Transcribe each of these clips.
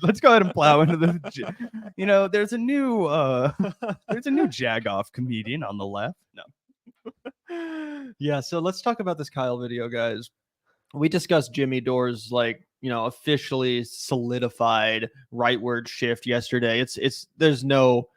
Let's go ahead and plow into the. There's a new Jagoff comedian on the left. No. Yeah, so let's talk about this Kyle video, guys. We discussed Jimmy Dore's officially solidified rightward shift yesterday. It's there's no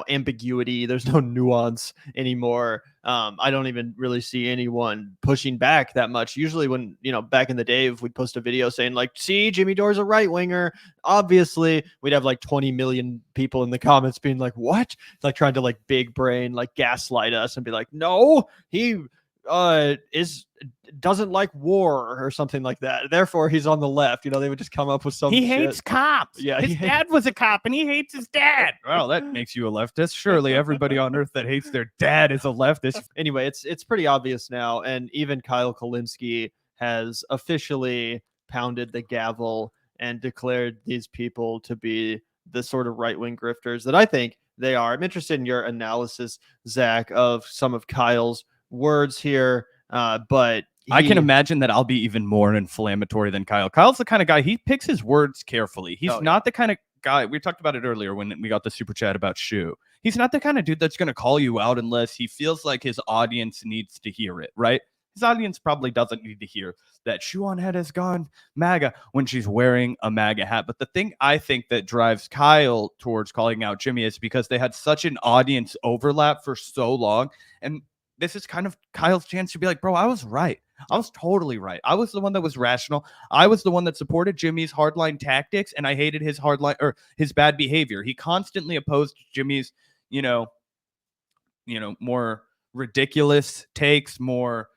ambiguity, there's no nuance anymore. I don't even really see anyone pushing back that much. Usually when back in the day, if we'd post a video saying like, see, Jimmy Dore's a right winger, obviously we'd have like 20 million people in the comments being like, what? Like trying to like big brain like gaslight us and be like, no, he doesn't like war or something like that, therefore he's on the left. They would just come up with some he shit. Hates cops. Yeah, his dad was a cop and he hates his dad. Well, that makes you a leftist. Surely everybody on earth that hates their dad is a leftist. Anyway, it's pretty obvious now, and even Kyle Kulinski has officially pounded the gavel and declared these people to be the sort of right-wing grifters that I think they are. I'm interested in your analysis, Zach, of some of Kyle's words here, but I can imagine that I'll be even more inflammatory than Kyle. Kyle's the kind of guy, he picks his words carefully. He's not the kind of guy, we talked about it earlier when we got the super chat about Shu. He's not the kind of dude that's going to call you out unless he feels like his audience needs to hear it, right? His audience probably doesn't need to hear that Shu on head has gone MAGA when she's wearing a MAGA hat. But the thing I think that drives Kyle towards calling out Jimmy is because they had such an audience overlap for so long. And this is kind of Kyle's chance to be like, bro, I was right. I was totally right. I was the one that was rational. I was the one that supported Jimmy's hardline tactics, and I hated his hardline or his bad behavior. He constantly opposed Jimmy's, more ridiculous takes, more,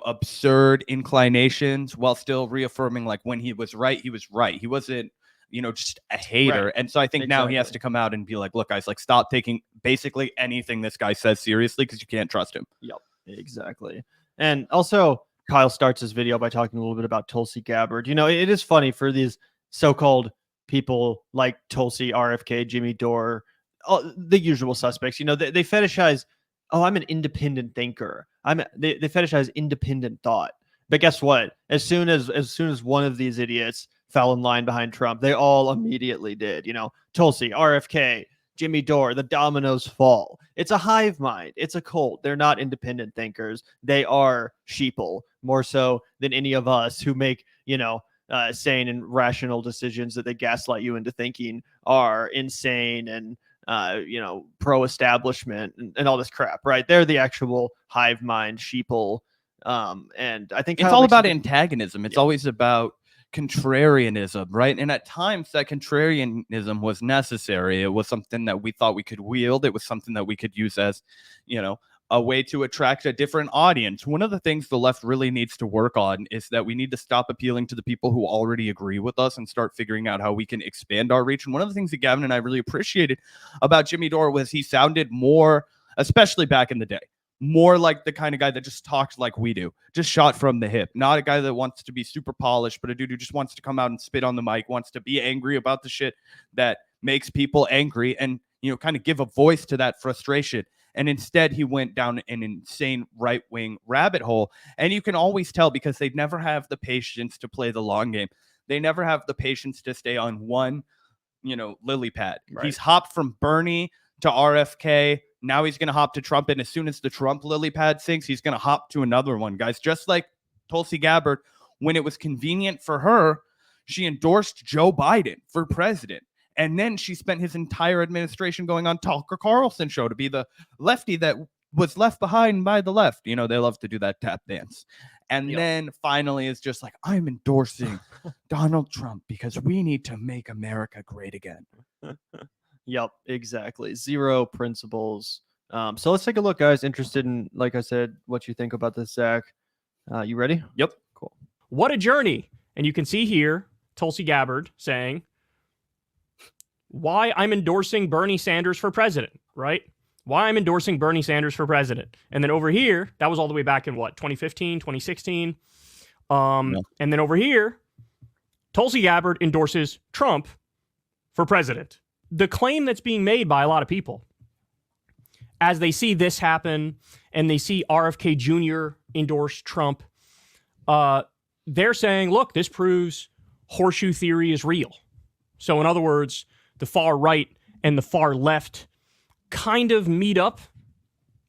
absurd inclinations, while still reaffirming like when he was right, he was right. He wasn't, just a hater. Right. And so I think now he has to come out and be like, look, guys, like stop taking basically anything this guy says seriously because you can't trust him. Yep, exactly. And also, Kyle starts his video by talking a little bit about Tulsi Gabbard. It is funny for these so-called people like Tulsi, RFK, Jimmy Dore, the usual suspects. They fetishize, oh, I'm an independent thinker. They fetishize independent thought. But guess what? As soon as one of these idiots fell in line behind Trump, they all immediately did. Tulsi, RFK, Jimmy Dore, the dominoes fall. It's a hive mind. It's a cult. They're not independent thinkers. They are sheeple, more so than any of us who make, sane and rational decisions that they gaslight you into thinking are insane and, pro-establishment and all this crap, right? They're the actual hive mind sheeple. And I think it's all about antagonism. It's always about contrarianism, right? And at times that contrarianism was necessary. It was something that we thought we could wield. It was something that we could use as, a way to attract a different audience. One of the things the left really needs to work on is that we need to stop appealing to the people who already agree with us and start figuring out how we can expand our reach. And one of the things that Gavin and I really appreciated about Jimmy Dore was he sounded more, especially back in the day, more like the kind of guy that just talked like we do, just shot from the hip, not a guy that wants to be super polished, but a dude who just wants to come out and spit on the mic, wants to be angry about the shit that makes people angry and, kind of give a voice to that frustration. And instead, he went down an insane right-wing rabbit hole. And you can always tell because they never have the patience to play the long game. They never have the patience to stay on one, lily pad. Right. He's hopped from Bernie to RFK. Now he's going to hop to Trump. And as soon as the Trump lily pad sinks, he's going to hop to another one, guys. Just like Tulsi Gabbard, when it was convenient for her, she endorsed Joe Biden for president. And then she spent his entire administration going on Tucker Carlson show to be the lefty that was left behind by the left. They love to do that tap dance. And then finally it's just like, I'm endorsing Donald Trump because we need to make America great again. Yep, exactly. Zero principles. So let's take a look, guys. Interested in, like I said, what you think about this, Zach. You ready? Yep. Cool. What a journey. And you can see here, Tulsi Gabbard saying, why I'm endorsing Bernie Sanders for president, right? Why I'm endorsing Bernie Sanders for president. And then over here, that was all the way back in 2015, 2016. And then over here, Tulsi Gabbard endorses Trump for president. The claim that's being made by a lot of people as they see this happen and they see RFK Jr. endorse Trump, they're saying, look, this proves horseshoe theory is real. So in other words, the far right and the far left kind of meet up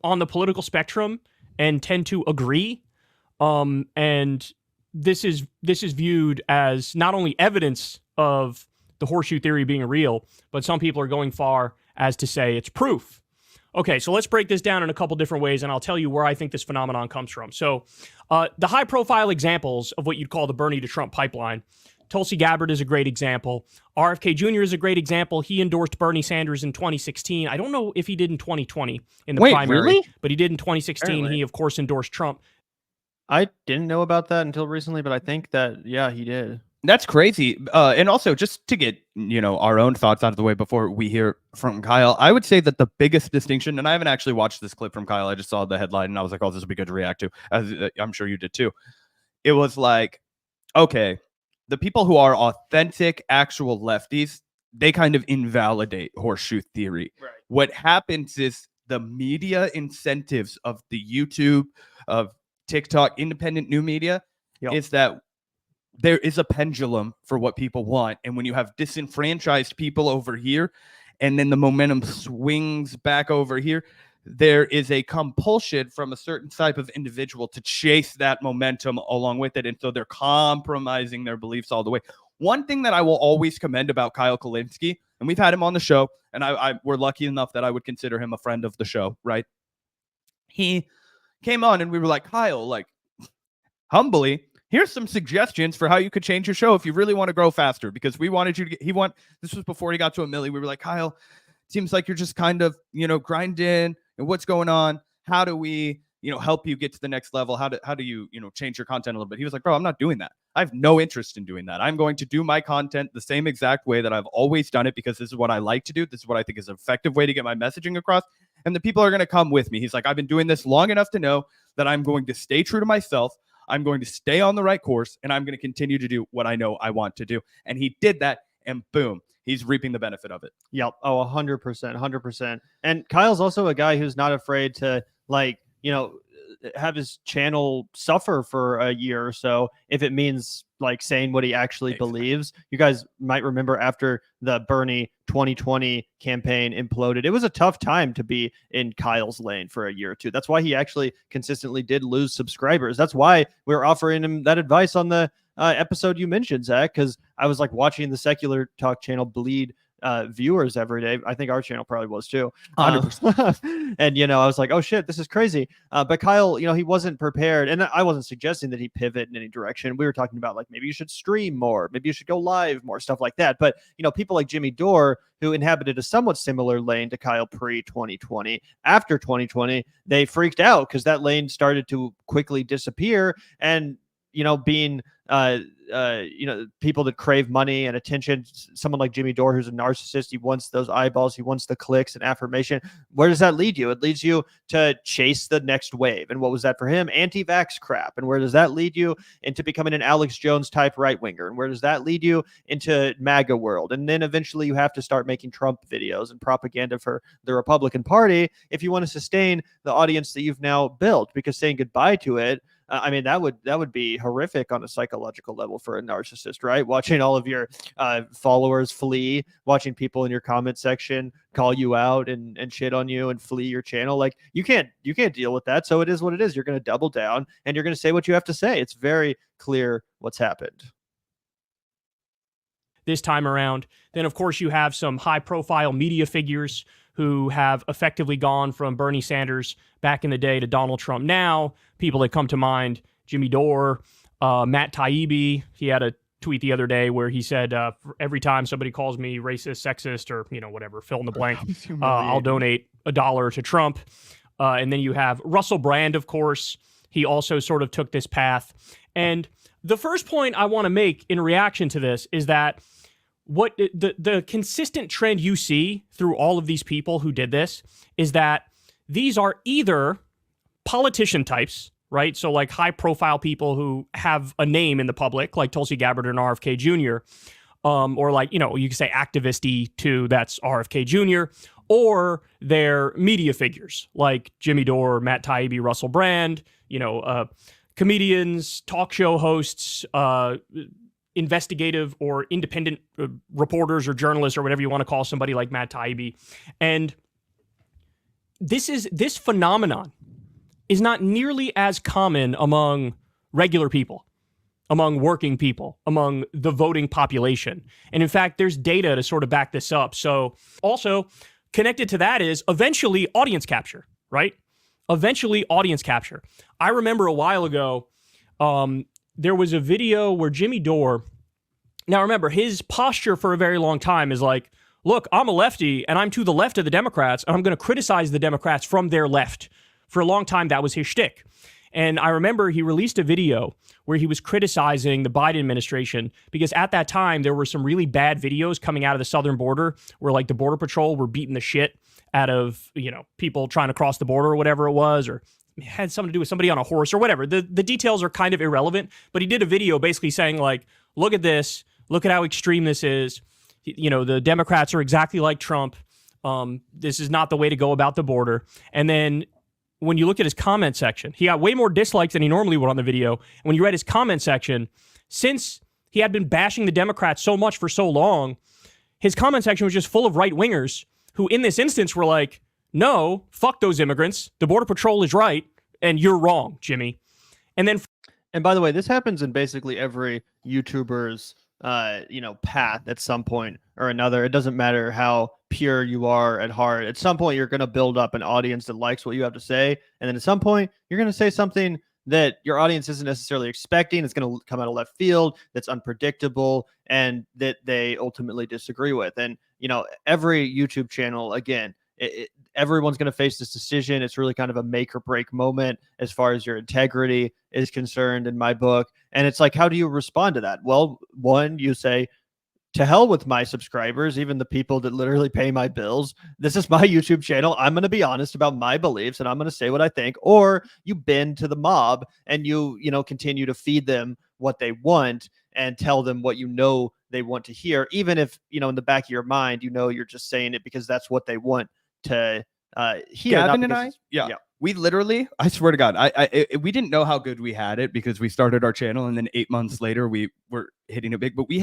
on the political spectrum and tend to agree. And this is viewed as not only evidence of the horseshoe theory being real, but some people are going far as to say it's proof. Okay, so let's break this down in a couple different ways, and I'll tell you where I think this phenomenon comes from. So the high-profile examples of what you'd call the Bernie to Trump pipeline, Tulsi Gabbard is a great example. RFK Jr. is a great example. He endorsed Bernie Sanders in 2016. I don't know if he did in 2020 in the primary, really? But he did in 2016. Apparently. He, of course, endorsed Trump. I didn't know about that until recently, but I think that, yeah, he did. That's crazy. And also, just to get, our own thoughts out of the way before we hear from Kyle, I would say that the biggest distinction, and I haven't actually watched this clip from Kyle, I just saw the headline and I was like, oh, this would be good to react to, as I'm sure you did too. It was like, okay, the people who are authentic, actual lefties, they kind of invalidate horseshoe theory. Right. What happens is the media incentives of the YouTube, of TikTok, independent new media, is that there is a pendulum for what people want. And when you have disenfranchised people over here, and then the momentum swings back over here, there is a compulsion from a certain type of individual to chase that momentum along with it. And so they're compromising their beliefs all the way. One thing that I will always commend about Kyle Kulinski, and we've had him on the show, and we're lucky enough that I would consider him a friend of the show, right? He came on and we were like, Kyle, like, humbly, here's some suggestions for how you could change your show if you really want to grow faster, because we wanted you to get, this was before he got to 1 million. We were like, Kyle, seems like you're just kind of, grinding, and what's going on? How do we, help you get to the next level? How do you, change your content a little bit? He was like, bro, I'm not doing that. I have no interest in doing that. I'm going to do my content the same exact way that I've always done it, because this is what I like to do. This is what I think is an effective way to get my messaging across. And the people are going to come with me. He's like, I've been doing this long enough to know that I'm going to stay true to myself. I'm going to stay on the right course, and I'm going to continue to do what I know I want to do. And he did that, and boom, he's reaping the benefit of it. Yep. Oh, 100%, 100%. And Kyle's also a guy who's not afraid to, have his channel suffer for a year or so if it means saying what he actually believes. You guys might remember after the Bernie 2020 campaign imploded, it was a tough time to be in Kyle's lane for a year or two. That's why he actually consistently did lose subscribers. That's why we were offering him that advice on the episode you mentioned, Zach, because I was watching the Secular Talk channel bleed viewers every day. I think our channel probably was too. 100%. And, I was like, oh shit, this is crazy. But Kyle, he wasn't prepared. And I wasn't suggesting that he pivot in any direction. We were talking about maybe you should stream more, maybe you should go live more, stuff like that. But, people like Jimmy Dore, who inhabited a somewhat similar lane to Kyle pre-2020, after 2020, they freaked out because that lane started to quickly disappear. And, being people that crave money and attention, someone like Jimmy Dore, who's a narcissist, he wants those eyeballs, he wants the clicks and affirmation. Where does that lead you? It leads you to chase the next wave. And what was that for him? Anti-vax crap. And where does that lead you? Into becoming an Alex Jones type right-winger. And where does that lead you? Into MAGA world. And then eventually you have to start making Trump videos and propaganda for the Republican Party if you want to sustain the audience that you've now built, because saying goodbye to it, that would be horrific on a psychological level for a narcissist, right? Watching all of your followers flee, watching people in your comment section call you out and shit on you and flee your channel. You can't deal with that. So it is what it is. You're going to double down and you're going to say what you have to say. It's very clear what's happened this time around. Then, of course, you have some high-profile media figures who have effectively gone from Bernie Sanders back in the day to Donald Trump now. People that come to mind, Jimmy Dore, Matt Taibbi. He had a tweet the other day where he said, for every time somebody calls me racist, sexist, or, whatever, fill in the blank, I'll donate $1 to Trump. And then you have Russell Brand, of course. He also sort of took this path. And the first point I want to make in reaction to this is that what the consistent trend you see through all of these people who did this is that these are either politician types, right? So high profile people who have a name in the public, like Tulsi Gabbard and RFK Jr., or you could say activist-y too, that's RFK Jr., or they're media figures like Jimmy Dore, Matt Taibbi, Russell Brand, comedians, talk show hosts, investigative or independent reporters or journalists or whatever you want to call somebody like Matt Taibbi. And this phenomenon is not nearly as common among regular people, among working people, among the voting population. And in fact, there's data to sort of back this up. So also connected to that is eventually audience capture, right? Eventually audience capture. I remember a while ago, there was a video where Jimmy Dore, now remember, his posture for a very long time is like, look, I'm a lefty and I'm to the left of the Democrats and I'm going to criticize the Democrats from their left. For a long time, that was his shtick. And I remember he released a video where he was criticizing the Biden administration because at that time, there were some really bad videos coming out of the southern border where like the Border Patrol were beating the shit out of, people trying to cross the border or whatever it was, or it had something to do with somebody on a horse or whatever. The details are kind of irrelevant, but he did a video basically saying like, look at this, look at how extreme this is. The Democrats are exactly like Trump. This is not the way to go about the border. And then when you look at his comment section, he got way more dislikes than he normally would on the video. And when you read his comment section, since he had been bashing the Democrats so much for so long, his comment section was just full of right-wingers who in this instance were like, no, fuck those immigrants. The Border Patrol is right, and you're wrong, Jimmy. And then... And by the way, this happens in basically every YouTuber's path at some point or another. It doesn't matter how pure you are at heart. At some point, you're going to build up an audience that likes what you have to say. And then at some point, you're going to say something that your audience isn't necessarily expecting. It's going to come out of left field, that's unpredictable, and that they ultimately disagree with. And, every YouTube channel, again, everyone's going to face this decision. It's really kind of a make or break moment as far as your integrity is concerned in my book. And it's like, how do you respond to that? Well, one, you say, to hell with my subscribers, even the people that literally pay my bills. This is my YouTube channel. I'm going to be honest about my beliefs and I'm going to say what I think. Or you bend to the mob and you continue to feed them what they want and tell them what they want to hear, even if, in the back of your mind, you're just saying it because that's what they want to hear. Gavin and I, yeah. We literally, I swear to God, we didn't know how good we had it because we started our channel and then 8 months later we were hitting it big. But we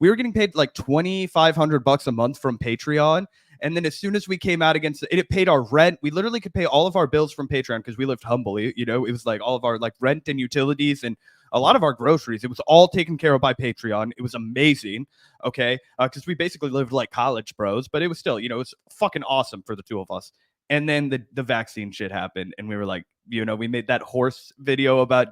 were getting paid like $2,500 a month from Patreon. And then as soon as we came out against it, it paid our rent. We literally could pay all of our bills from Patreon because we lived humbly. It was like all of our like rent and utilities and a lot of our groceries. It was all taken care of by Patreon. It was amazing. Okay. Because we basically lived like college bros, but it was still, it was fucking awesome for the two of us. And then the vaccine shit happened. And we were like, we made that horse video about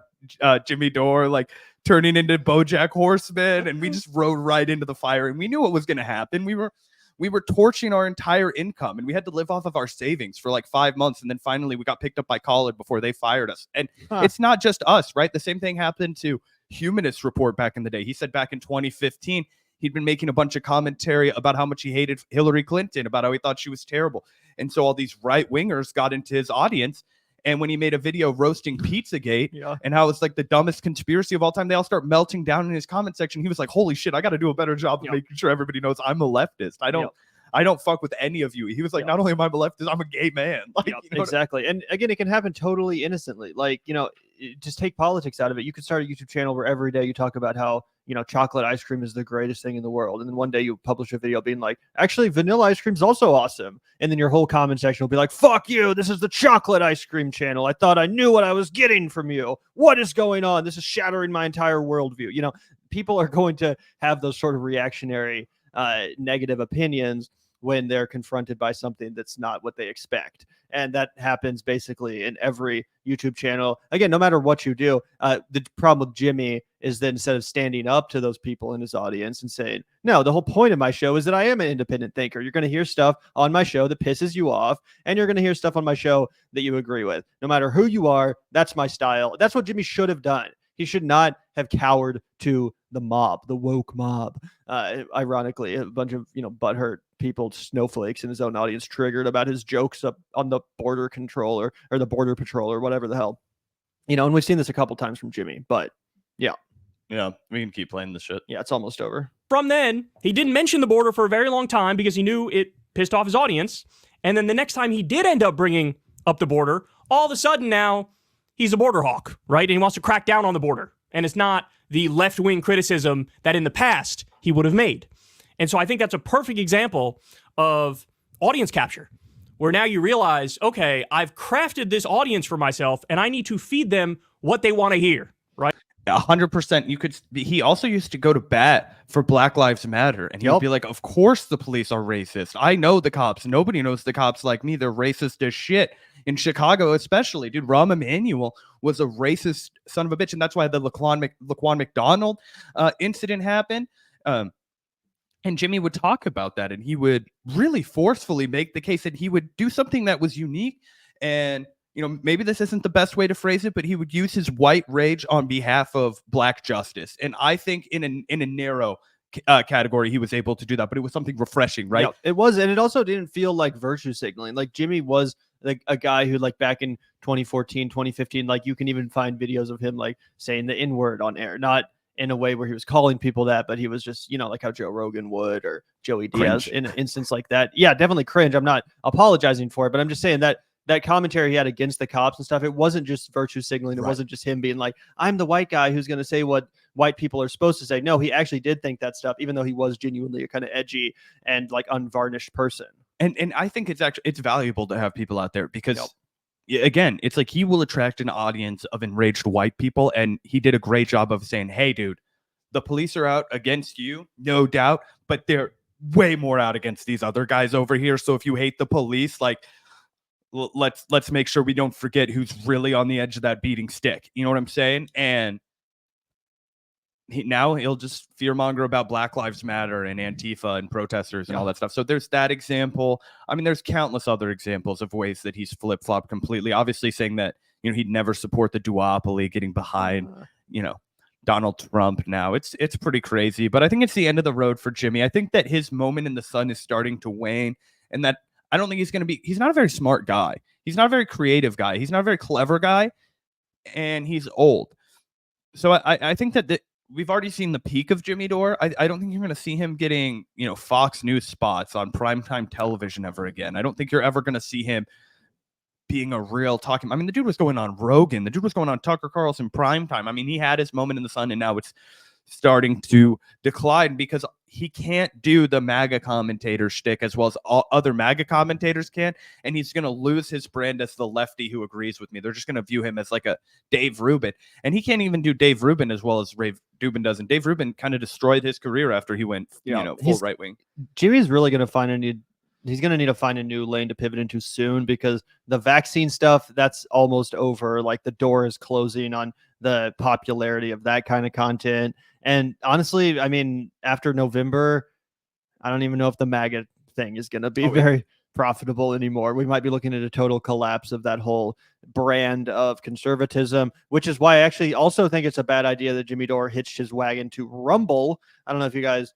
Jimmy Dore, like turning into BoJack Horseman. And we just rode right into the fire and we knew what was going to happen. We were torching our entire income and we had to live off of our savings for like 5 months. And then finally we got picked up by Collard before they fired us. And it's not just us, right? The same thing happened to Humanist Report back in the day. He said back in 2015, he'd been making a bunch of commentary about how much he hated Hillary Clinton, about how he thought she was terrible. And so all these right wingers got into his audience. And when he made a video roasting Pizzagate and how it's like the dumbest conspiracy of all time, they all start melting down in his comment section. He was like, holy shit, I got to do a better job of making sure everybody knows I'm a leftist. I don't fuck with any of you. He was like, not only am I a leftist, I'm a gay man. Like, exactly. And again, it can happen totally innocently. Like, just take politics out of it. You could start a YouTube channel where every day you talk about how, chocolate ice cream is the greatest thing in the world. And then one day you publish a video being like, actually, vanilla ice cream is also awesome. And then your whole comment section will be like, fuck you. This is the chocolate ice cream channel. I thought I knew what I was getting from you. What is going on? This is shattering my entire worldview. People are going to have those sort of reactionary negative opinions when they're confronted by something that's not what they expect. And that happens basically in every YouTube channel. Again, no matter what you do, the problem with Jimmy is that instead of standing up to those people in his audience and saying, no, the whole point of my show is that I am an independent thinker. You're going to hear stuff on my show that pisses you off, and you're going to hear stuff on my show that you agree with. No matter who you are, that's my style. That's what Jimmy should have done. He should not have cowered to the mob, the woke mob. Ironically, a bunch of butthurt people, snowflakes in his own audience, triggered about his jokes up on the border controller or the border patrol or whatever the hell. And we've seen this a couple times from Jimmy, but yeah, we can keep playing this shit. Yeah, it's almost over. From then, he didn't mention the border for a very long time because he knew it pissed off his audience. And then the next time he did end up bringing up the border, all of a sudden now he's a border hawk, right? And he wants to crack down on the border. And it's not the left-wing criticism that in the past he would have made. And so I think that's a perfect example of audience capture, where now you realize, okay, I've crafted this audience for myself and I need to feed them what they want to hear, right? 100%. He also used to go to bat for Black Lives Matter, and he would be like, of course the police are racist. I know the cops. Nobody knows the cops like me. They're racist as shit. In Chicago, especially, dude, Rahm Emanuel was a racist son of a bitch, and that's why the Laquan McDonald incident happened. And Jimmy would talk about that, and he would really forcefully make the case that he would do something that was unique. And maybe this isn't the best way to phrase it, but he would use his white rage on behalf of Black justice. And I think in a narrow category, he was able to do that, but it was something refreshing, right? Yeah, it was, and it also didn't feel like virtue signaling. Like Jimmy was like a guy who, like, back in 2014, 2015, like you can even find videos of him like saying the N-word on air, not in a way where he was calling people that, but he was just, like how Joe Rogan would, or Joey Diaz in an instance like that. Yeah, definitely cringe. I'm not apologizing for it, but I'm just saying that commentary he had against the cops and stuff, it wasn't just virtue signaling. It wasn't just him being like, I'm the white guy who's going to say what white people are supposed to say. No, he actually did think that stuff, even though he was genuinely a kind of edgy and like unvarnished person. And I think it's valuable to have people out there because, again, it's like he will attract an audience of enraged white people. And he did a great job of saying, hey, dude, the police are out against you, no doubt, but they're way more out against these other guys over here. So if you hate the police, like, let's make sure we don't forget who's really on the edge of that beating stick. You know what I'm saying? And now he'll just fearmonger about Black Lives Matter and Antifa and protesters and all that stuff. So there's that example. I mean, there's countless other examples of ways that he's flip-flopped completely. Obviously saying that, he'd never support the duopoly, getting behind, Donald Trump now. It's pretty crazy, but I think it's the end of the road for Jimmy. I think that his moment in the sun is starting to wane, and that I don't think he's not a very smart guy. He's not a very creative guy. He's not a very clever guy, and he's old. So I think that we've already seen the peak of Jimmy Dore. I don't think you're going to see him getting, Fox News spots on primetime television ever again. I don't think you're ever going to see him being a real talking. I mean, the dude was going on Rogan. The dude was going on Tucker Carlson primetime. I mean, he had his moment in the sun, and now it's starting to decline because he can't do the MAGA commentator shtick as well as all other MAGA commentators can, and he's going to lose his brand as the lefty who agrees with me. They're just going to view him as like a Dave Rubin, and he can't even do Dave Rubin as well as Ray Dubin does. And Dave Rubin kind of destroyed his career after he went, full right wing. Jimmy's really going to find a new. He's going to need to find a new lane to pivot into soon, because the vaccine stuff, that's almost over. Like, the door is closing on the popularity of that kind of content. And honestly, I mean, after November, I don't even know if the MAGA thing is going to be very profitable anymore. We might be looking at a total collapse of that whole brand of conservatism, which is why I actually also think it's a bad idea that Jimmy Dore hitched his wagon to Rumble. I don't know if you guys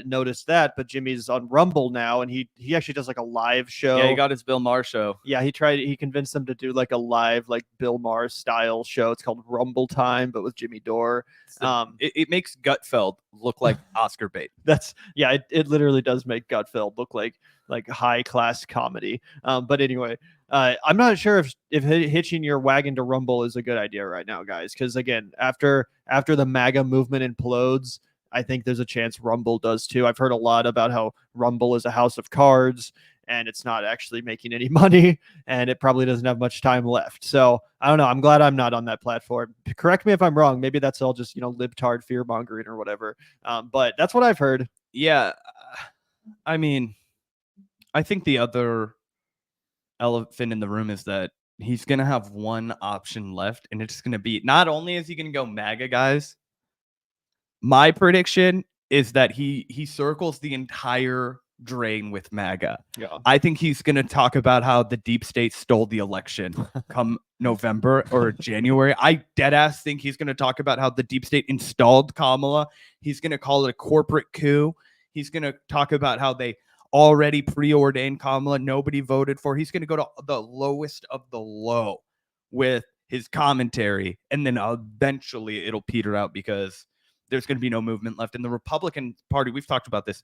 noticed that, but Jimmy's on Rumble now, and he actually does like a live show. Yeah, he got his Bill Maher show. Yeah, he convinced them to do like a live, like Bill Maher style show. It's called Rumble Time, but with Jimmy Dore. It makes Gutfeld look like Oscar bait. It literally does make Gutfeld look like high class comedy. But anyway, I'm not sure if hitching your wagon to Rumble is a good idea right now, guys, because again, after the MAGA movement implodes, I think there's a chance Rumble does too. I've heard a lot about how Rumble is a house of cards and it's not actually making any money, and it probably doesn't have much time left. So I don't know. I'm glad I'm not on that platform. Correct me if I'm wrong. Maybe that's all just, libtard fear mongering or whatever. But that's what I've heard. Yeah. I mean, I think the other elephant in the room is that he's going to have one option left, and it's going to be, not only is he going to go MAGA, guys, my prediction is that he circles the entire drain with MAGA. Yeah. I think he's going to talk about how the deep state stole the election come November or January. I deadass think he's going to talk about how the deep state installed Kamala. He's going to call it a corporate coup. He's going to talk about how they already preordained Kamala. Nobody voted for. He's going to go to the lowest of the low with his commentary. And then eventually it'll peter out because there's going to be no movement left in the Republican Party. We've talked about this.